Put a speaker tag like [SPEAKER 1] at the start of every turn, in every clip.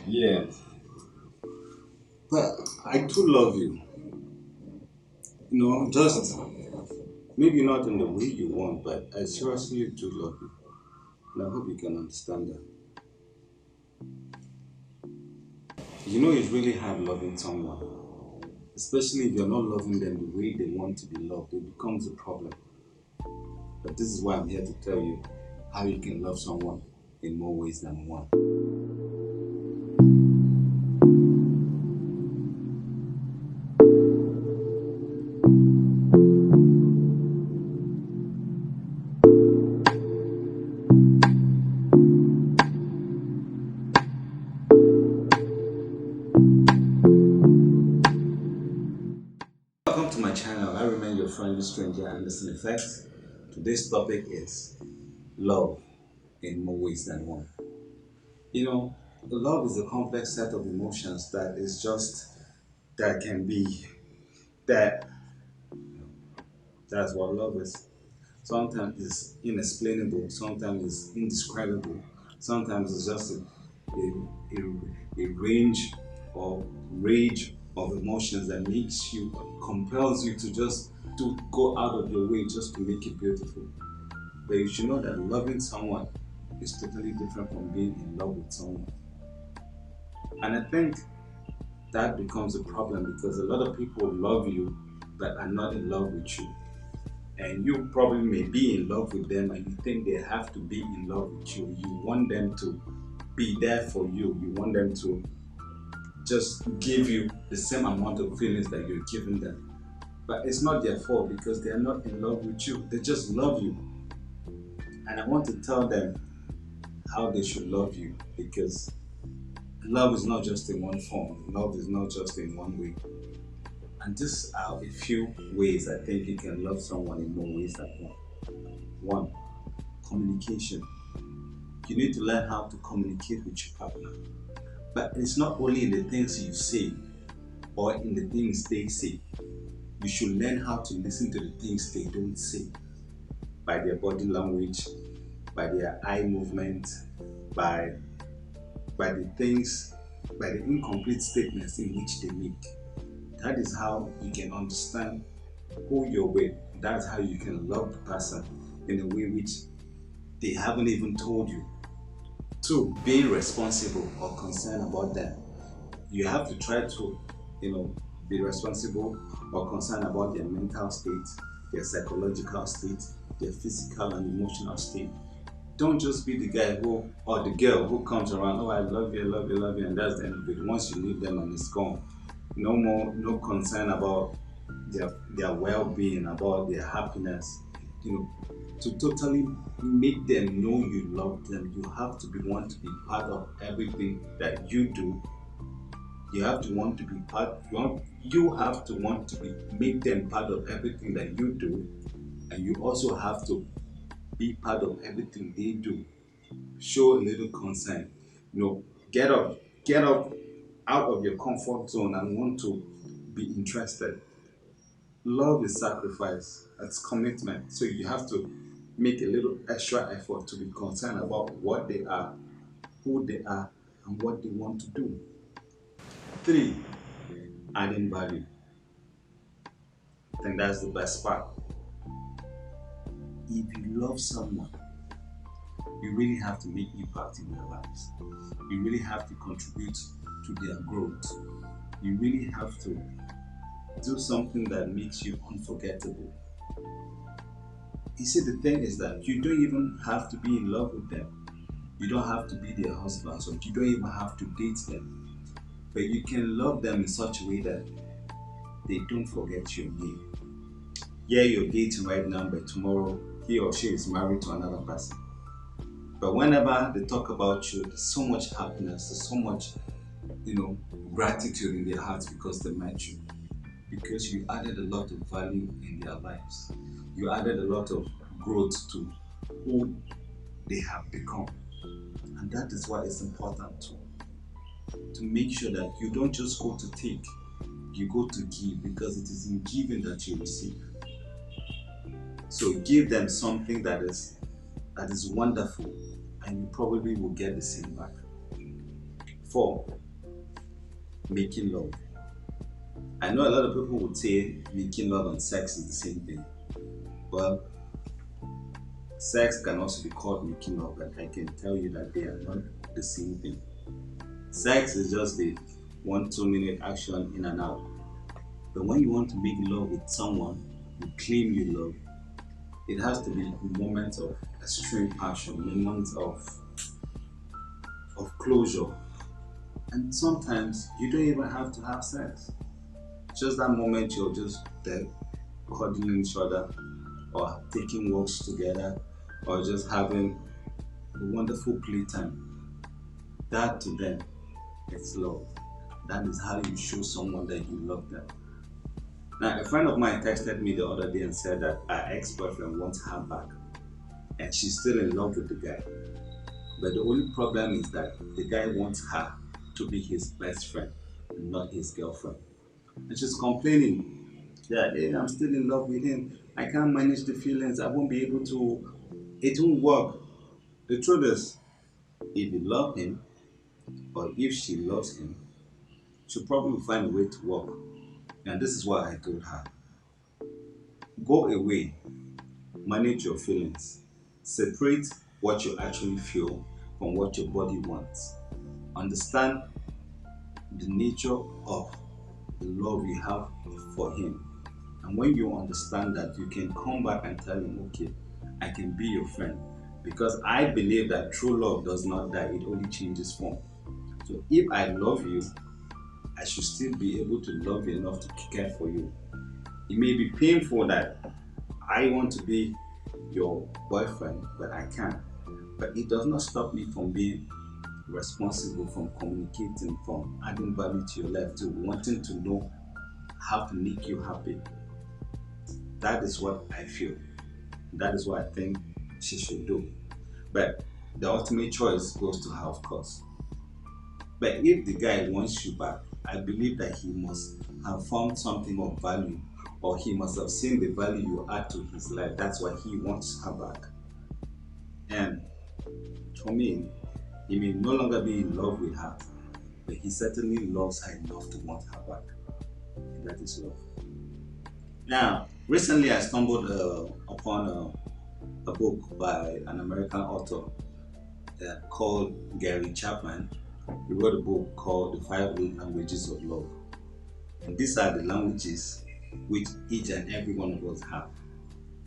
[SPEAKER 1] Yeah, but I do love you. Just maybe not in the way you want, but I seriously do love you. And I hope you can understand that. It's really hard loving someone, especially if you're not loving them the way they want to be loved. It becomes a problem. But this is why I'm here to tell you how you can love someone in more ways than one. Welcome to my channel. I remain your friendly stranger, Anderson Effects. Today's topic is love in more ways than one. Love is a complex set of emotions that can be that that's what love is. Sometimes it's inexplainable, sometimes it's indescribable, sometimes it's just a range or rage of emotions that compels you to just to go out of your way just to make it beautiful. But you should know that loving someone is totally different from being in love with someone. And I think that becomes a problem because a lot of people love you but are not in love with you. And you probably may be in love with them and you think they have to be in love with you. You want them to be there for you. You want them to just give you the same amount of feelings that you're giving them. But it's not their fault because they are not in love with you. They just love you. And I want to tell them how they should love you because love is not just in one form. Love is not just in one way. And these are a few ways I think you can love someone in more ways than one. One, communication. You need to learn how to communicate with your partner. But it's not only in the things you say or in the things they say. You should learn how to listen to the things they don't say by their body language, by their eye movement, by by the things, by the incomplete statements in which they make. That is how you can understand who you're with. That's how you can love the person in a way which they haven't even told you. Two, being responsible or concerned about them. You have to try to, you know, be responsible or concerned about their mental state, their psychological state, their physical and emotional state. Don't just be the guy who or the girl who comes around, oh I love you, I love you, I love you, and that's the end of it. Once you leave them and it's gone. No concern about their well-being, about their happiness. To totally make them know you love them, you have to be want to be part of everything that you do. You have to want to be part. You have to want to be make them part of everything that you do, and you also have to be part of everything they do. Show a little concern. Get up out of your comfort zone and want to be interested. Love is sacrifice, it's commitment. So you have to make a little extra effort to be concerned about what they are, who they are, and what they want to do. Three, adding value. I think that's the best part. If you love someone, you really have to make impact in their lives. You really have to contribute to their growth. You really have to do something that makes you unforgettable. You see, the thing is that you don't even have to be in love with them. You don't have to be their husband, so you don't even have to date them. But you can love them in such a way that they don't forget your name. Yeah, you're dating right now, but tomorrow he or she is married to another person. But whenever they talk about you, there's so much happiness, there's so much, gratitude in their hearts because they met you. Because you added a lot of value in their lives. You added a lot of growth to who they have become. And that is why it's important to make sure that you don't just go to take, you go to give because it is in giving that you receive. So give them something that is wonderful and you probably will get the same back. 4, making love. I know a lot of people would say making love and sex is the same thing. Well, sex can also be called making love, but I can tell you that they are not the same thing. Sex is just the 1 2 minute action in and out. But when you want to make love with someone you claim you love, it has to be moments of extreme passion, moments of closure. And sometimes you don't even have to have sex. Just that moment you're just there cuddling each other or taking walks together or just having a wonderful playtime. That to them is love. That is how you show someone that you love them. Now, a friend of mine texted me the other day and said that her ex-boyfriend wants her back and she's still in love with the guy. But the only problem is that the guy wants her to be his best friend, not his girlfriend. And she's complaining that hey, I'm still in love with him. I can't manage the feelings. I won't be able to. It won't work. The truth is, if you love him or if she loves him, she'll probably find a way to work. And this is what I told her. Go away, manage your feelings, separate what you actually feel from what your body wants. Understand the nature of the love you have for him. And when you understand that, you can come back and tell him, okay, I can be your friend. Because I believe that true love does not die, it only changes form. So if I love you, I should still be able to love you enough to care for you. It may be painful that I want to be your boyfriend, but I can't. But it does not stop me from being responsible, from communicating, from adding value to your life, to wanting to know how to make you happy. That is what I feel. That is what I think she should do. But the ultimate choice goes to her, of course. But if the guy wants you back, I believe that he must have found something of value or he must have seen the value you add to his life. That's why he wants her back. And for me, he may no longer be in love with her, but he certainly loves her enough to want her back. And that is love. Now, recently I stumbled upon a book by an American author called Gary Chapman. He wrote a book called The 5 Languages of Love. And these are the languages which each and every one of us have.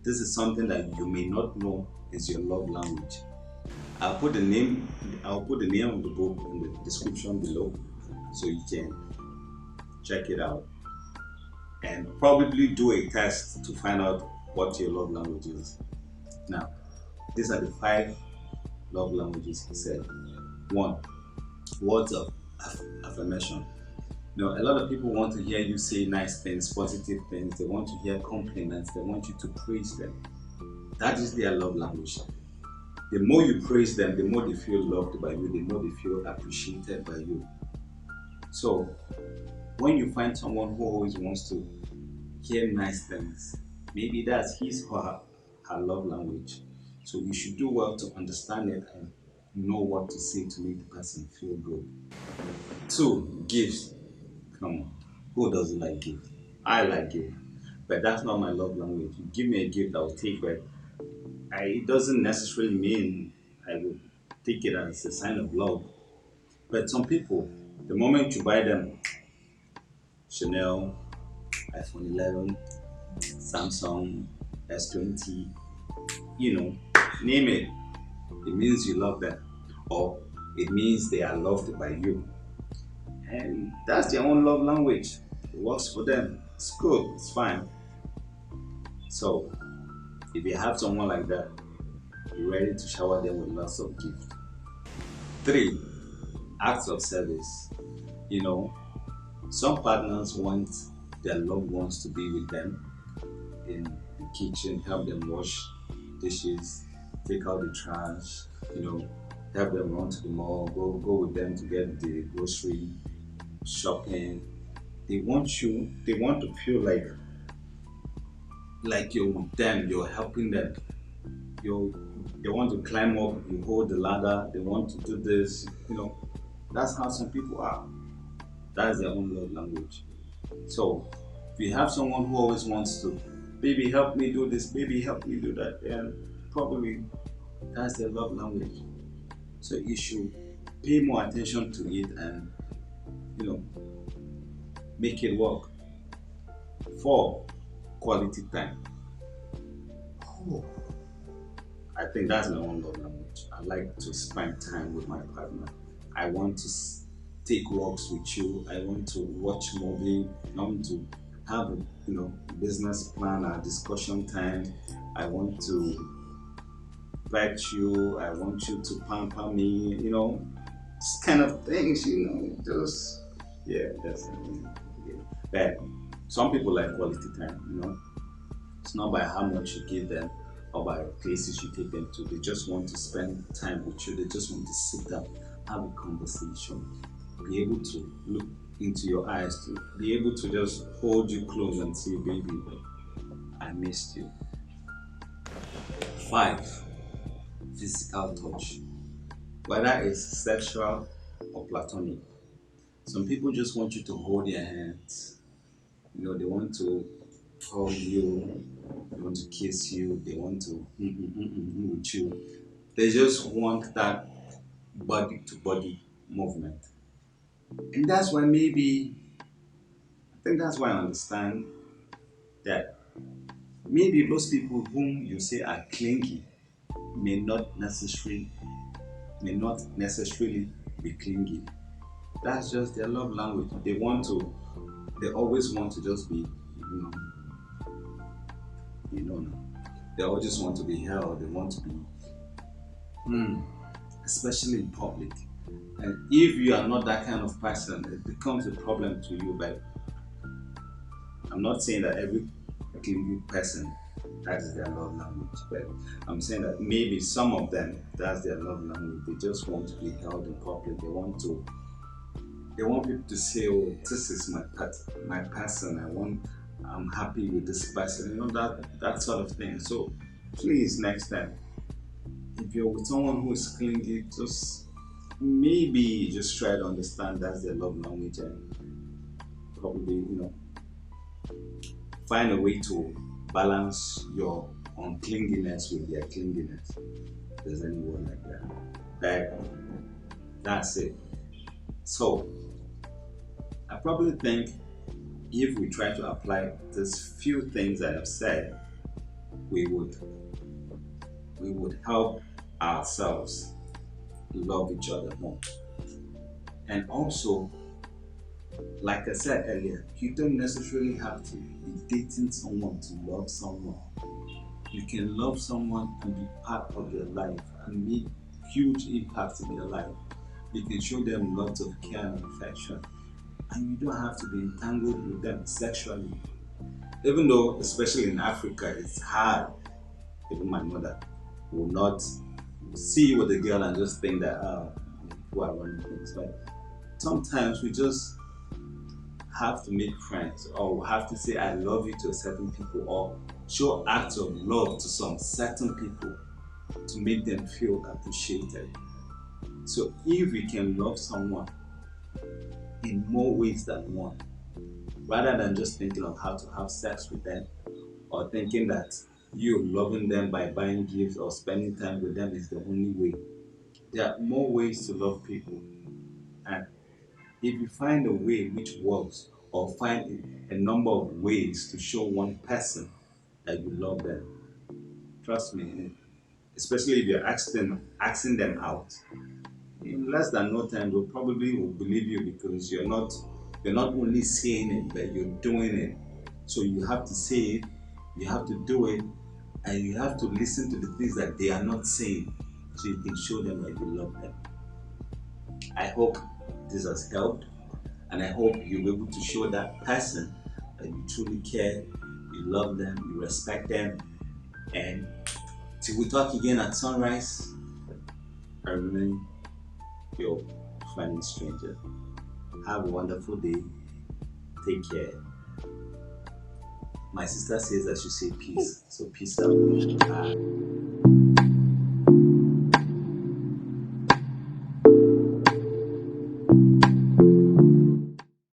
[SPEAKER 1] This is something that you may not know is your love language. I'll put the name of the book in the description below so you can check it out and probably do a test to find out what your love language is. Now, these are the 5 love languages he said. 1. Words of affirmation. You know, a lot of people want to hear you say nice things, positive things. They want to hear compliments. They want you to praise them. That is their love language. The more you praise them, the more they feel loved by you, the more they feel appreciated by you. So, when you find someone who always wants to hear nice things, maybe that's his or her love language. So you should do well to understand it and know what to say to make the person feel good. 2, gifts. Come on, who doesn't like gifts? I like gifts, but that's not my love language. You give me a gift, I'll take it. It doesn't necessarily mean I would take it as a sign of love. But some people, the moment you buy them Chanel, iPhone 11, Samsung, S20, name it, it means you love them or it means they are loved by you. And that's their own love language. It works for them. It's good, it's fine. So, if you have someone like that, be ready to shower them with lots of gifts. 3, acts of service. Some partners want their loved ones to be with them in the kitchen, help them wash dishes, take out the trash, help them run to the mall, go with them to get the grocery, shopping. They want to feel like you're with them, you're helping them. They want to climb up, you hold the ladder, they want to do this. That's how some people are. That's their own love language. So if you have someone who always wants to, baby, help me do this, baby, help me do that, and probably that's their love language. So you should pay more attention to it and you know make it work. For quality time. Oh, I think that's my own love language. I like to spend time with my partner. I want to take walks with you. I want to watch movie. I want to have a business plan, a discussion time. I want to vet you. I want you to pamper me. This kind of things. Just yeah, that's yeah. But some people like quality time. It's not by how much you give them or by places you take them to. They just want to spend time with you. They just want to sit down, have a conversation, be able to look into your eyes, to be able to just hold you close and say, baby, I missed you. 5, physical touch. Whether it's sexual or platonic. Some people just want you to hold their hands. They want to hug you, they want to kiss you, they want to with you. They just want that body to body movement. And that's why I think that's why I understand that maybe those people whom you say are clingy may not necessarily may not necessarily be clingy. That's just their love language. They always want to just be, no. They all just want to be held. They want to be, especially in public. And if you are not that kind of person, it becomes a problem to you. But I'm not saying that every clingy person that is their love language, but I'm saying that maybe some of them that's their love language. They just want to be held in public. They want people to say, "Oh, this is my my person. I'm happy with this person." That sort of thing. So please, next time, if you're with someone who is clingy, just maybe just try to understand that's their love language and probably find a way to balance your unclinginess with their clinginess. If there's anyone like that. But that's it. So I probably think if we try to apply these few things that I've said, we would help ourselves love each other more. And also, like I said earlier, you don't necessarily have to be dating someone to love someone. You can love someone and be part of their life and make huge impacts in their life. You can show them lots of care and affection. And you don't have to be entangled with them sexually. Even though, especially in Africa, it's hard. Even my mother will not see you with a girl and just think that, people are running things. But sometimes we just have to make friends or have to say I love you to a certain people or show acts of love to some certain people to make them feel appreciated. So if we can love someone in more ways than one, rather than just thinking of how to have sex with them or thinking that you loving them by buying gifts or spending time with them is the only way. There are more ways to love people. And if you find a way which works or find a number of ways to show one person that you love them, trust me, especially if you're asking them out, in less than no time they'll probably will believe you because you're not only saying it but you're doing it. So you have to say it, you have to do it, and you have to listen to the things that they are not saying so you can show them that you love them. I hope this has helped, and I hope you'll be able to show that person that you truly care, you love them, you respect them, and till we talk again at sunrise, I remain your friendly stranger. Have a wonderful day. Take care. My sister says I should say peace, so peace out. Bye.